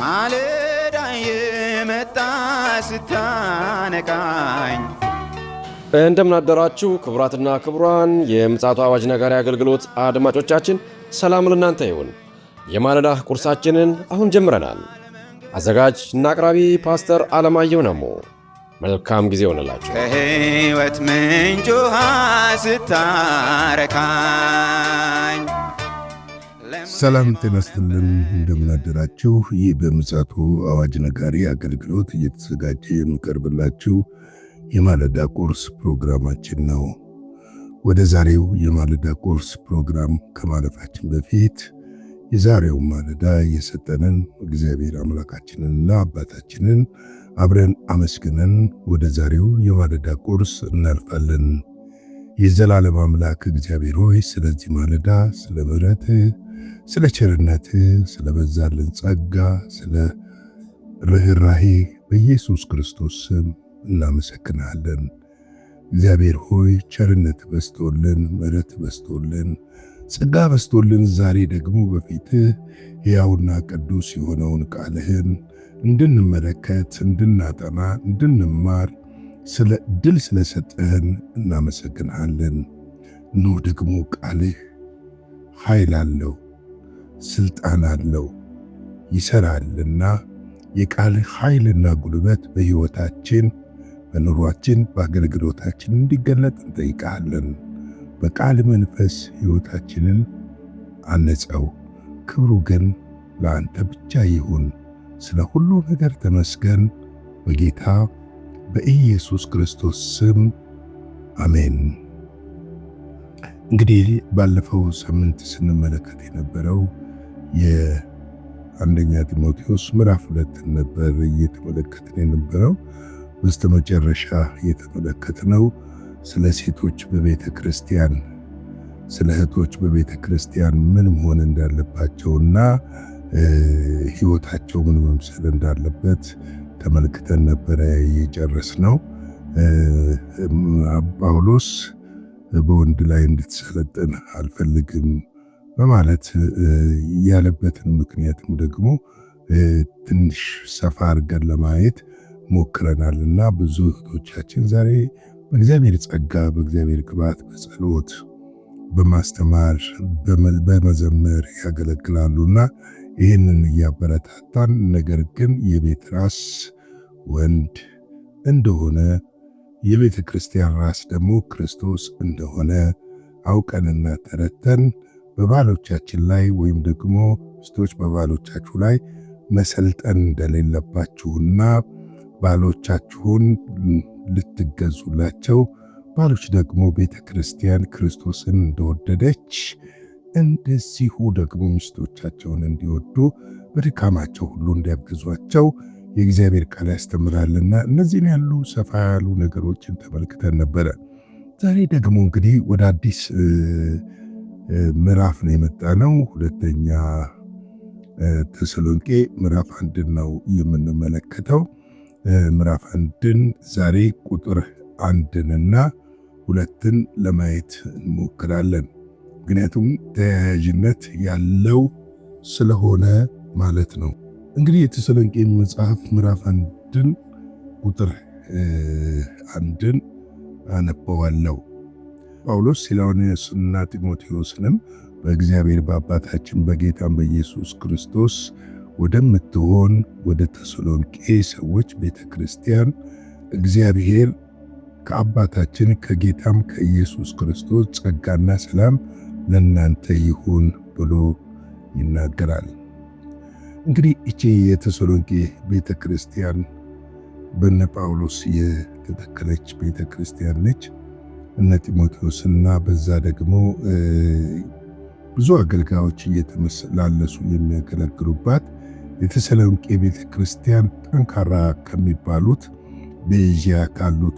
ማለዳ የመጣ ስታነቃኝ። እንደምን አደራችሁ ክቡራትና ክቡራን የምፅዓቱ አዋጅ ነጋሪ አገልግሎት አድማጮቻችን፣ ሰላም ለእናንተ ይሁን። የማለዳ ቁርሳችንን አሁን ጀምረናል። አዘጋጅ እና አቅራቢ ፓስተር አለማየሁ ነሞ። መልካም ጊዜ ሆነላችሁ። ከሕይወት ምንጭ ውሃ ስታረካኝ። ሰላም ጤና ይስጥልን፣ እንደምን አደራችሁ። ይህ በምፅዓቱ አዋጅ ነጋሪ አገልግሎት እየተዘጋጀ የሚቀርብላችሁ የማለዳ ቁርስ ፕሮግራማችን ነው። ወደ ዛሬው የማለዳ ቁርስ ፕሮግራም ከማለፋችን በፊት የዛሬው ማለዳ የሰጠንን እግዚአብሔር አምላካችንንና አባታችንን አብረን አመስግነን ወደ ዛሬው የማለዳ ቁርስ እናልፋለን። የዘላለም አምላክ እግዚአብሔር ሆይ ስለዚህ ማለዳ፣ ስለ ምሕረትህ፣ ስለ ቸርነትህ፣ ስለ በዛልን ጸጋ፣ ስለ ርኅራሄ በኢየሱስ ክርስቶስ ስም እናመሰግናለን። እግዚአብሔር ሆይ ቸርነት በስቶልን፣ ምሕረት በስቶልን፣ ጸጋ በስቶልን ዛሬ ደግሞ በፊትህ ሕያውና ቅዱስ የሆነውን ቃልህን እንድንመለከት፣ እንድናጠና፣ እንድንማር ስለ ዕድል ስለሰጠህን እናመሰግናለን። ኖ ደግሞ ቃልህ ኃይል አለው፣ ስልጣን አለው፣ ይሰራልና የቃልህ ኃይልና ጉልበት በሕይወታችን፣ በኑሯችን፣ በአገልግሎታችን እንዲገለጥ እንጠይቃለን። በቃል መንፈስ ሕይወታችንን አነጸው። ክብሩ ግን ለአንተ ብቻ ይሁን። ስለ ሁሉ ነገር ተመስገን። በጌታ በኢየሱስ ክርስቶስ ስም አሜን። እንግዲህ ባለፈው ሳምንት ስንመለከት የነበረው የአንደኛ ጢሞቴዎስ ምዕራፍ 2 ነበር እየተመለከትን የነበረው። በስተመጨረሻ የተመለከትነው ስለ ሴቶች በቤተ ክርስቲያን፣ ስለ እህቶች በቤተ ክርስቲያን ምን መሆን እንዳለባቸውና ሕይወታቸው ምን መምሰል እንዳለበት ተመልክተን ነበረ የጨረስነው። ጳውሎስ በወንድ ላይ እንድትሰለጥን አልፈልግም በማለት ያለበትን ምክንያትም ደግሞ ትንሽ ሰፋ አድርገን ለማየት ሞክረናልና ብዙ እህቶቻችን ዛሬ በእግዚአብሔር ጸጋ፣ በእግዚአብሔር ቅባት፣ በጸሎት፣ በማስተማር፣ በመዘመር ያገለግላሉና ይህንን እያበረታታን ነገር ግን የቤት ራስ ወንድ እንደሆነ የቤተ ክርስቲያን ራስ ደግሞ ክርስቶስ እንደሆነ አውቀንና ተረተን በባሎቻችን ላይ ወይም ደግሞ ሚስቶች በባሎቻችሁ ላይ መሰልጠን እንደሌለባችሁና ባሎቻችሁን ልትገዙላቸው፣ ባሎች ደግሞ ቤተ ክርስቲያን ክርስቶስን እንደወደደች እንደዚሁ ደግሞ ሚስቶቻቸውን እንዲወዱ በድካማቸው ሁሉ እንዲያግዟቸው የእግዚአብሔር ቃል ያስተምራልና እነዚህን ያሉ ሰፋ ያሉ ነገሮችን ተመልክተን ነበረ። ዛሬ ደግሞ እንግዲህ ወደ አዲስ ምዕራፍ ነው የመጣ ነው። ሁለተኛ ተሰሎንቄ ምዕራፍ 1 ነው የምንመለከተው። ምዕራፍ 1ን ዛሬ ቁጥር 1ንና 2ን ለማየት እንሞክራለን። ምክንያቱም ተያያዥነት ያለው ስለሆነ ማለት ነው። እንግዲህ የተሰሎንቄ መጽሐፍ ምዕራፍ 1ን ቁጥር 1ን አነበዋለሁ። ጳውሎስ ሲላዋኖስንና ጢሞቴዎስንም በእግዚአብሔር በአባታችን በጌታም በኢየሱስ ክርስቶስ ወደምትሆን ወደ ተሰሎንቄ ሰዎች ቤተ ክርስቲያን እግዚአብሔር ከአባታችን ከጌታም ከኢየሱስ ክርስቶስ ጸጋና ሰላም ለእናንተ ይሁን ብሎ ይናገራል። እንግዲህ እቺ የተሰሎንቄ ቤተ ክርስቲያን በነ ጳውሎስ የተተከለች ቤተ ክርስቲያን ነች። እነ ጢሞቴዎስና በዛ ደግሞ ብዙ አገልጋዮች እየተመላለሱ የሚያገለግሉባት የተሰሎንቄ ቤተ ክርስቲያን ጠንካራ ከሚባሉት በኤዥያ ካሉት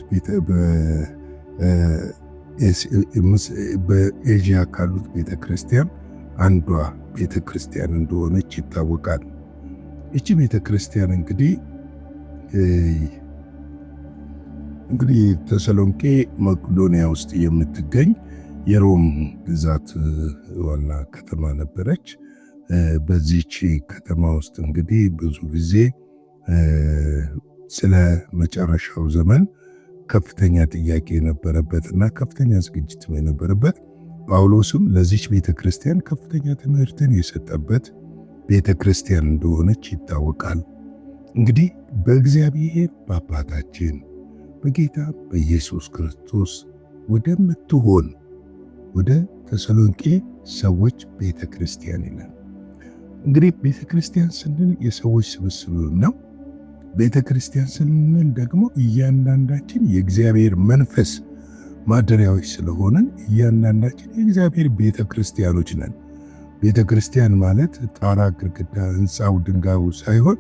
በኤዥያ ካሉት ቤተ ክርስቲያን አንዷ ቤተ ክርስቲያን እንደሆነች ይታወቃል። እቺ ቤተ ክርስቲያን እንግዲህ ተሰሎንቄ መቄዶንያ ውስጥ የምትገኝ የሮም ግዛት ዋና ከተማ ነበረች። በዚህች ከተማ ውስጥ እንግዲህ ብዙ ጊዜ ስለ መጨረሻው ዘመን ከፍተኛ ጥያቄ የነበረበትና ከፍተኛ ዝግጅት የነበረበት ጳውሎስም ለዚች ቤተክርስቲያን ከፍተኛ ትምህርትን የሰጠበት ቤተክርስቲያን እንደሆነች ይታወቃል። እንግዲህ በእግዚአብሔር በአባታችን በጌታ በኢየሱስ ክርስቶስ ወደምትሆን ወደ ተሰሎንቄ ሰዎች ቤተክርስቲያን ይላል። እንግዲህ ቤተክርስቲያን ስንል የሰዎች ስብስብ ነው። ቤተክርስቲያን ስንል ደግሞ እያንዳንዳችን የእግዚአብሔር መንፈስ ማደሪያዎች ስለሆነን እያንዳንዳችን የእግዚአብሔር ቤተክርስቲያኖች ነን። ቤተክርስቲያን ማለት ጣራ፣ ግድግዳ፣ ሕንፃው፣ ድንጋዩ ሳይሆን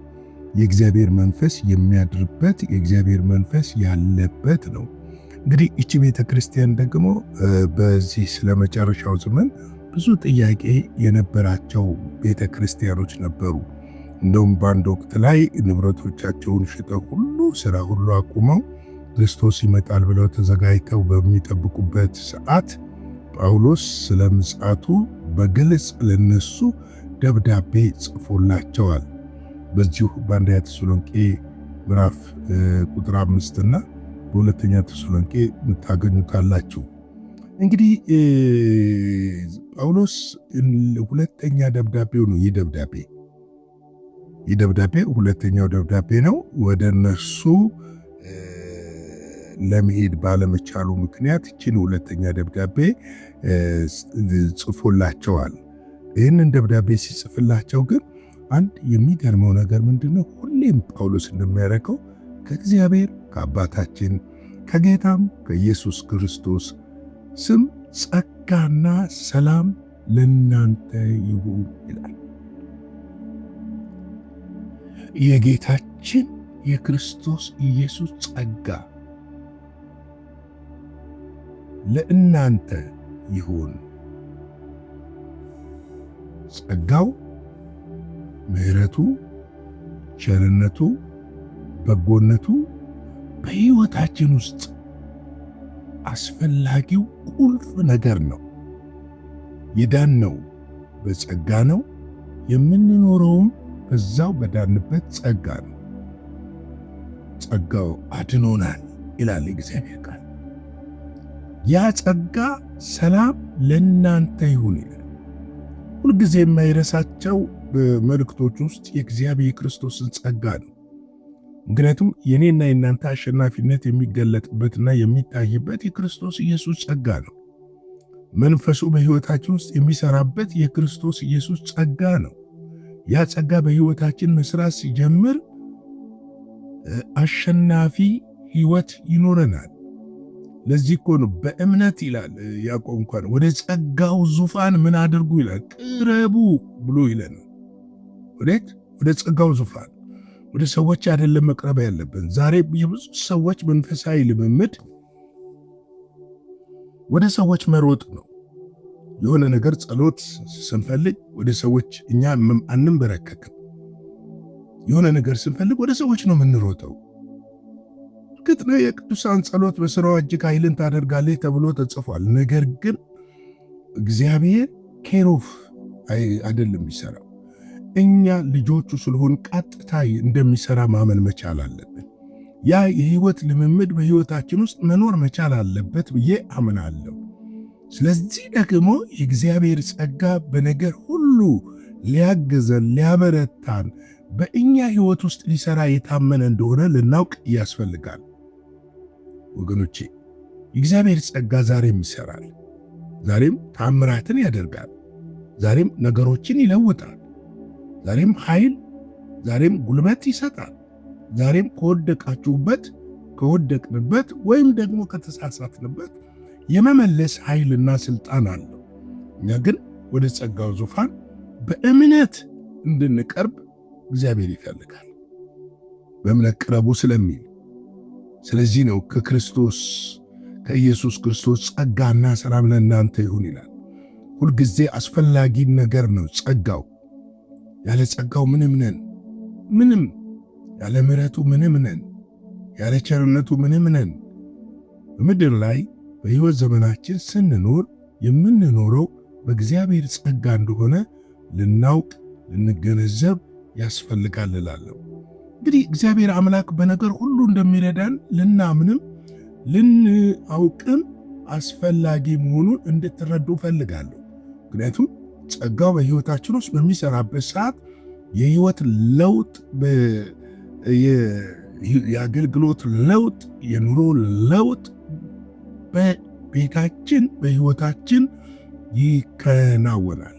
የእግዚአብሔር መንፈስ የሚያድርበት የእግዚአብሔር መንፈስ ያለበት ነው። እንግዲህ እቺ ቤተክርስቲያን ደግሞ በዚህ ስለመጨረሻው ዘመን ብዙ ጥያቄ የነበራቸው ቤተክርስቲያኖች ነበሩ። እንደውም በአንድ ወቅት ላይ ንብረቶቻቸውን ሽጠው ሁሉ ስራ ሁሉ አቁመው ክርስቶስ ይመጣል ብለው ተዘጋጅተው በሚጠብቁበት ሰዓት ጳውሎስ ስለ ምጽአቱ በግልጽ ለነሱ ደብዳቤ ጽፎላቸዋል። በዚሁ በአንደኛ ተሰሎንቄ ምዕራፍ ቁጥር 5 እና በሁለተኛ ተሰሎንቄ ታገኙታላችሁ። እንግዲህ ጳውሎስ ሁለተኛ ደብዳቤው ነው። ይህ ደብዳቤ ሁለተኛው ደብዳቤ ነው። ወደ እነሱ ለመሄድ ባለመቻሉ ምክንያት ይህችን ሁለተኛ ደብዳቤ ጽፎላቸዋል። ይህንን ደብዳቤ ሲጽፍላቸው ግን አንድ የሚገርመው ነገር ምንድነው? ሁሌም ጳውሎስ እንደሚያደርገው ከእግዚአብሔር ከአባታችን ከጌታም ከኢየሱስ ክርስቶስ ስም ጸጋና ሰላም ለእናንተ ይሁን ይላል። የጌታችን የክርስቶስ ኢየሱስ ጸጋ ለእናንተ ይሁን። ጸጋው፣ ምሕረቱ፣ ቸርነቱ፣ በጎነቱ በሕይወታችን ውስጥ አስፈላጊው ቁልፍ ነገር ነው። የዳነው በጸጋ ነው። የምንኖረውም በዛው በዳንበት ጸጋ ነው። ጸጋው አድኖናል ይላል እግዚአብሔር ቃል። ያ ጸጋ ሰላም ለእናንተ ይሁን ይላል። ሁልጊዜ የማይረሳቸው በመልእክቶች ውስጥ የእግዚአብሔር የክርስቶስን ጸጋ ነው። ምክንያቱም የኔና የእናንተ አሸናፊነት የሚገለጥበትና የሚታይበት የክርስቶስ ኢየሱስ ጸጋ ነው። መንፈሱ በሕይወታችን ውስጥ የሚሰራበት የክርስቶስ ኢየሱስ ጸጋ ነው። ያ ጸጋ በሕይወታችን መስራት ሲጀምር አሸናፊ ሕይወት ይኖረናል። ለዚህ እኮ ነው በእምነት ይላል ያዕቆብ እንኳን ወደ ጸጋው ዙፋን ምን አድርጉ ይላል? ቅረቡ ብሎ ይለናል። ወደ ጸጋው ዙፋን ወደ ሰዎች አይደለም መቅረብ ያለብን። ዛሬ የብዙ ሰዎች መንፈሳዊ ልምምድ ወደ ሰዎች መሮጥ ነው። የሆነ ነገር ጸሎት ስንፈልግ ወደ ሰዎች እኛ አንንበረከክም። የሆነ ነገር ስንፈልግ ወደ ሰዎች ነው የምንሮጠው። እርግጥ ነው የቅዱሳን ጸሎት በሥራዋ እጅግ ኃይልን ታደርጋለች ተብሎ ተጽፏል። ነገር ግን እግዚአብሔር ኬሮፍ አይደለም የሚሰራው። እኛ ልጆቹ ስለሆን ቀጥታ እንደሚሰራ ማመን መቻል አለብን። ያ የህይወት ልምምድ በህይወታችን ውስጥ መኖር መቻል አለበት ብዬ አምናለሁ። ስለዚህ ደግሞ የእግዚአብሔር ጸጋ በነገር ሁሉ ሊያግዘን ሊያበረታን በእኛ ህይወት ውስጥ ሊሰራ የታመነ እንደሆነ ልናውቅ ያስፈልጋል። ወገኖቼ የእግዚአብሔር ጸጋ ዛሬም ይሰራል። ዛሬም ታምራትን ያደርጋል። ዛሬም ነገሮችን ይለውጣል። ዛሬም ኃይል፣ ዛሬም ጉልበት ይሰጣል። ዛሬም ከወደቅንበት ወይም ደግሞ ከተሳሳትንበት የመመለስ ኃይልና ስልጣን አለው። እኛ ግን ወደ ጸጋው ዙፋን በእምነት እንድንቀርብ እግዚአብሔር ይፈልጋል። በእምነት ቅረቡ ስለሚል ስለዚህ ነው ከኢየሱስ ክርስቶስ ጸጋና ሰላም ለእናንተ ይሁን ይላል። ሁልጊዜ አስፈላጊ ነገር ነው ጸጋው። ያለ ጸጋው ምንም ነን፣ ምንም። ያለ ምሕረቱ ምንም ነን፣ ያለ ቸርነቱ ምንም ነን። በምድር ላይ በሕይወት ዘመናችን ስንኖር የምንኖረው በእግዚአብሔር ጸጋ እንደሆነ ልናውቅ ልንገነዘብ ያስፈልጋል እላለሁ። እንግዲህ እግዚአብሔር አምላክ በነገር ሁሉ እንደሚረዳን ልናምንም ልናውቅም አስፈላጊ መሆኑን እንድትረዱ ፈልጋለሁ። ምክንያቱም ጸጋው በሕይወታችን ውስጥ በሚሰራበት ሰዓት የሕይወት ለውጥ፣ የአገልግሎት ለውጥ፣ የኑሮ ለውጥ በቤታችን በሕይወታችን ይከናወናል።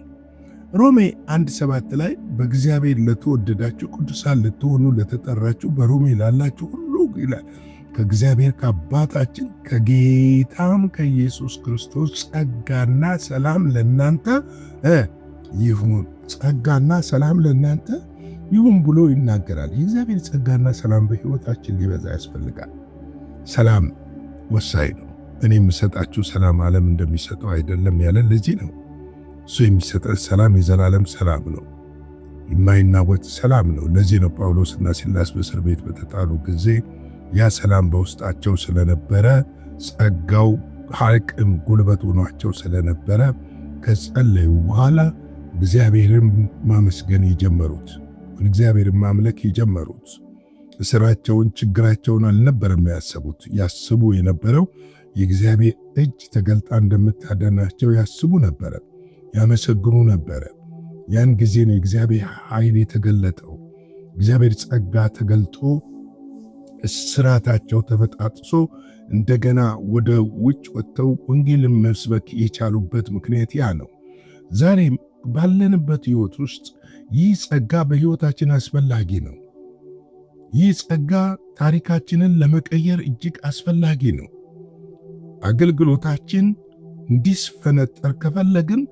ሮሜ 1:7 ላይ በእግዚአብሔር ለተወደዳችሁ ቅዱሳን ልትሆኑ ለተጠራችሁ በሮሜ ላላችሁ ሁሉ ይላል ከእግዚአብሔር ከአባታችን ከጌታም ከኢየሱስ ክርስቶስ ጸጋና ሰላም ለእናንተ ይሁን፣ ጸጋና ሰላም ለእናንተ ይሁን ብሎ ይናገራል። የእግዚአብሔር ጸጋና ሰላም በሕይወታችን ሊበዛ ያስፈልጋል። ሰላም ወሳኝ ነው። እኔ የምሰጣችሁ ሰላም ዓለም እንደሚሰጠው አይደለም ያለ ለዚህ ነው። እሱ የሚሰጠን ሰላም የዘላለም ሰላም ነው፣ የማይናወጥ ሰላም ነው። ለዚህ ነው ጳውሎስና ሲላስ በእስር ቤት በተጣሉ ጊዜ ያ ሰላም በውስጣቸው ስለነበረ ጸጋው አቅም ጉልበት ሆኗቸው ስለነበረ ከጸለዩ በኋላ እግዚአብሔርን ማመስገን የጀመሩት፣ እግዚአብሔርን ማምለክ የጀመሩት። እስራቸውን ችግራቸውን አልነበረም ያሰቡት። ያስቡ የነበረው የእግዚአብሔር እጅ ተገልጣ እንደምታደናቸው ያስቡ ነበረ፣ ያመሰግኑ ነበረ። ያን ጊዜ ነው የእግዚአብሔር ኃይል የተገለጠው። እግዚአብሔር ጸጋ ተገልጦ እስራታቸው ተበጣጥሶ እንደገና ወደ ውጭ ወጥተው ወንጌልን መስበክ የቻሉበት ምክንያት ያ ነው። ዛሬም ባለንበት ሕይወት ውስጥ ይህ ጸጋ በሕይወታችን አስፈላጊ ነው። ይህ ጸጋ ታሪካችንን ለመቀየር እጅግ አስፈላጊ ነው። አገልግሎታችን እንዲስፈነጠር ከፈለግን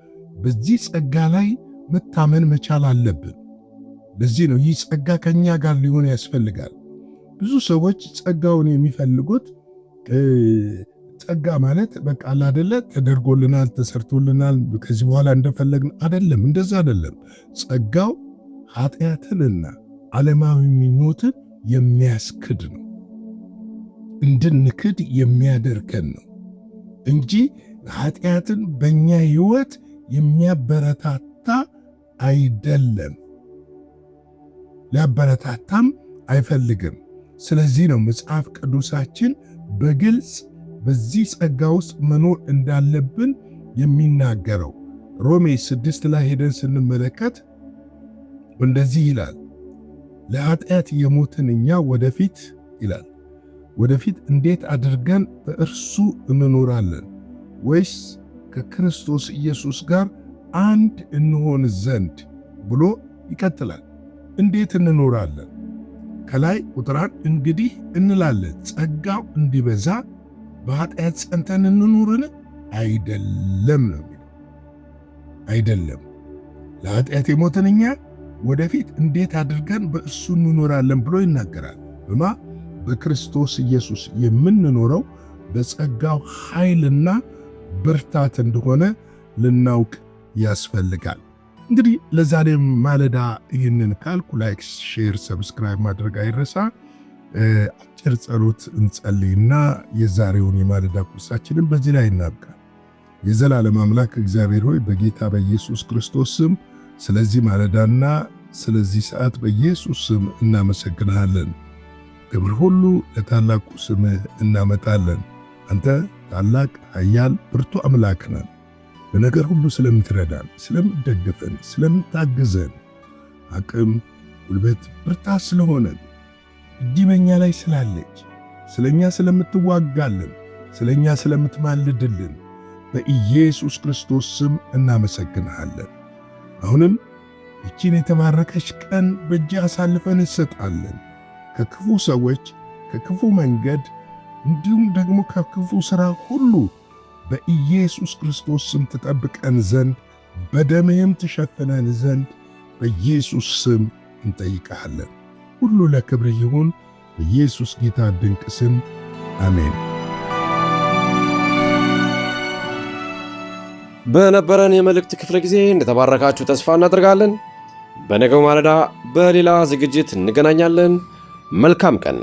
በዚህ ጸጋ ላይ መታመን መቻል አለብን። ለዚህ ነው ይህ ጸጋ ከኛ ጋር ሊሆን ያስፈልጋል። ብዙ ሰዎች ጸጋውን የሚፈልጉት ጸጋ ማለት በቃ አይደለ ተደርጎልናል፣ ተሰርቶልናል፣ ከዚህ በኋላ እንደፈለግን አይደለም። እንደዛ አይደለም። ጸጋው ኃጢአትንና ዓለማዊ ምኞትን የሚያስክድ ነው፣ እንድንክድ የሚያደርገን ነው እንጂ ኃጢአትን በእኛ ሕይወት የሚያበረታታ አይደለም፣ ሊያበረታታም አይፈልግም። ስለዚህ ነው መጽሐፍ ቅዱሳችን በግልጽ በዚህ ጸጋ ውስጥ መኖር እንዳለብን የሚናገረው። ሮሜ 6 ላይ ሄደን ስንመለከት እንደዚህ ይላል፣ ለኃጢአት የሞትን እኛ ወደፊት ይላል ወደፊት እንዴት አድርገን በእርሱ እንኖራለን? ወይስ ከክርስቶስ ኢየሱስ ጋር አንድ እንሆን ዘንድ ብሎ ይቀጥላል። እንዴት እንኖራለን? ከላይ ቁጥራን እንግዲህ እንላለን ጸጋው እንዲበዛ በኃጢአት ጸንተን እንኑርን? አይደለም ነው የሚለው። አይደለም። ለኃጢአት የሞትን እኛ ወደፊት እንዴት አድርገን በእሱ እንኖራለን ብሎ ይናገራል። በክርስቶስ ኢየሱስ የምንኖረው በጸጋው ኃይልና ብርታት እንደሆነ ልናውቅ ያስፈልጋል። እንግዲህ ለዛሬ ማለዳ ይህንን ካልኩ ላይክ፣ ሼር፣ ሰብስክራይብ ማድረግ አይረሳ። አጭር ጸሎት እንጸልይና የዛሬውን የማለዳ ቁርሳችንን በዚህ ላይ እናብቃ። የዘላለም አምላክ እግዚአብሔር ሆይ በጌታ በኢየሱስ ክርስቶስ ስም ስለዚህ ማለዳና ስለዚህ ሰዓት በኢየሱስ ስም እናመሰግንሃለን። ክብር ሁሉ ለታላቁ ስምህ እናመጣለን። አንተ ታላቅ ኃያል ብርቱ አምላክ ነህ። በነገር ሁሉ ስለምትረዳን፣ ስለምትደግፈን፣ ስለምታግዘን አቅም፣ ጉልበት፣ ብርታት ስለሆነን እጅ በእኛ ላይ ስላለች ስለኛ ስለምትዋጋልን፣ ስለኛ ስለምትማልድልን በኢየሱስ ክርስቶስ ስም እናመሰግንሃለን። አሁንም ይህችን የተባረከች ቀን በእጅ አሳልፈን እንሰጣለን። ከክፉ ሰዎች፣ ከክፉ መንገድ እንዲሁም ደግሞ ከክፉ ሥራ ሁሉ በኢየሱስ ክርስቶስ ስም ትጠብቀን ዘንድ በደምህም ትሸፍነን ዘንድ በኢየሱስ ስም እንጠይቃለን። ሁሉ ለክብር ይሁን፣ በኢየሱስ ጌታ ድንቅ ስም አሜን። በነበረን የመልእክት ክፍለ ጊዜ እንደተባረካችሁ ተስፋ እናደርጋለን። በነገው ማለዳ በሌላ ዝግጅት እንገናኛለን። መልካም ቀን።